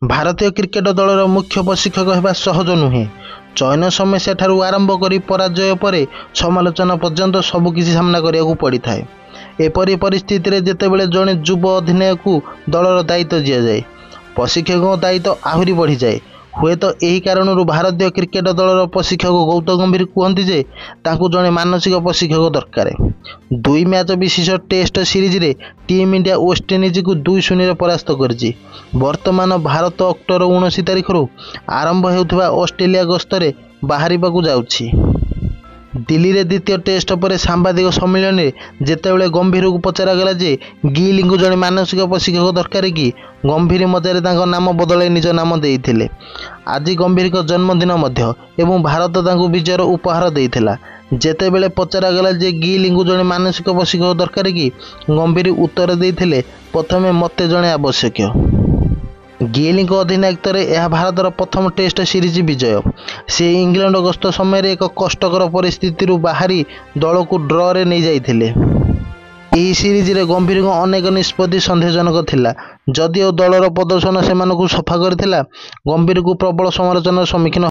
ଭାରତୀୟ କ୍ରିକେଟ ଦଳର ମୁଖ୍ୟ ପ୍ରଶିକ୍ଷକ ହେବା ସହଜ ନୁହେଁ। ଚୟନ ସମସ୍ୟାଠାରୁ ଆରମ୍ଭ କରି ପରାଜୟ ପରେ ସମାଲୋଚନା ପର୍ଯ୍ୟନ୍ତ ସବୁକିଛି ସାମ୍ନା କରିବାକୁ ପଡ଼ିଥାଏ। ଏପରି ପରିସ୍ଥିତିରେ ଯେତେବେଳେ ଜଣେ ଯୁବ ଅଧିନାୟକକୁ ଦଳର ଦାୟିତ୍ୱ ଦିଆଯାଏ, ପ୍ରଶିକ୍ଷକଙ୍କ ଦାୟିତ୍ୱ ଆହୁରି ବଢ଼ିଯାଏ। ହୁଏତ ଏହି କାରଣରୁ ଭାରତୀୟ କ୍ରିକେଟ ଦଳର ପ୍ରଶିକ୍ଷକ ଗୌତମ ଗମ୍ଭୀର କୁହନ୍ତି ଯେ ତାଙ୍କୁ ଜଣେ ମାନସିକ ପ୍ରଶିକ୍ଷକ ଦରକାର। 2 ମ୍ୟାଚ୍ ବିଶିଷ୍ଟ ଟେଷ୍ଟ ସିରିଜରେ ଟିମ୍ ଇଣ୍ଡିଆ ୱେଷ୍ଟଇଣ୍ଡିଜକୁ 2-0ରେ ପରାସ୍ତ କରିଛି। ବର୍ତ୍ତମାନ ଭାରତ ଅକ୍ଟୋବର 19 ତାରିଖରୁ ଆରମ୍ଭ ହେଉଥିବା ଅଷ୍ଟ୍ରେଲିଆ ଗସ୍ତରେ ବାହାରିବାକୁ ଯାଉଛି। ଦିଲ୍ଲୀରେ ଦ୍ୱିତୀୟ ଟେଷ୍ଟ ପରେ ସାମ୍ବାଦିକ ସମ୍ମିଳନୀରେ ଯେତେବେଳେ ଗମ୍ଭୀରଙ୍କୁ ପଚରାଗଲା ଯେ ଗିଲ୍ଙ୍କୁ ଜଣେ ମାନସିକ ପ୍ରଶିକ୍ଷକ ଦରକାର କି, ଗମ୍ଭୀର ମଜାରେ ତାଙ୍କ ନାମ ବଦଳାଇ ନିଜ ନାମ ଦେଇଥିଲେ। ଆଜି ଗମ୍ଭୀରଙ୍କ ଜନ୍ମଦିନ ମଧ୍ୟ ଏବଂ ଭାରତ ତାଙ୍କୁ ବିଜୟର ଉପହାର ଦେଇଥିଲା। ଯେତେବେଳେ ପଚରାଗଲା ଯେ ଗିଲ୍ଙ୍କୁ ଜଣେ ମାନସିକ ପ୍ରଶିକ୍ଷକ ଦରକାର କି, ଗମ୍ଭୀର ଉତ୍ତର ଦେଇଥିଲେ, ପ୍ରଥମେ ମୋତେ ଜଣେ ଆବଶ୍ୟକ। ଗିଲ୍ଙ୍କ ଅଧିନାୟକତ୍ୱରେ ଏହା ଭାରତର ପ୍ରଥମ ଟେଷ୍ଟ ସିରିଜ ବିଜୟ। ସେ ଇଂଲଣ୍ଡ ଗସ୍ତ ସମୟରେ ଏକ କଷ୍ଟକର ପରିସ୍ଥିତିରୁ ବାହାରି ଦଳକୁ ଡ୍ରରେ ନେଇଯାଇଥିଲେ। ଏହି ସିରିଜରେ ଗମ୍ଭୀରଙ୍କ ଅନେକ ନିଷ୍ପତ୍ତି ସନ୍ଦେହଜନକ ଥିଲା। ଯଦିଓ ଦଳର ପ୍ରଦର୍ଶନ ସେମାନଙ୍କୁ ସଫା କରିଥିଲା, ଗମ୍ଭୀରଙ୍କୁ ପ୍ରବଳ ସମାଲୋଚନାର ସମ୍ମୁଖୀନ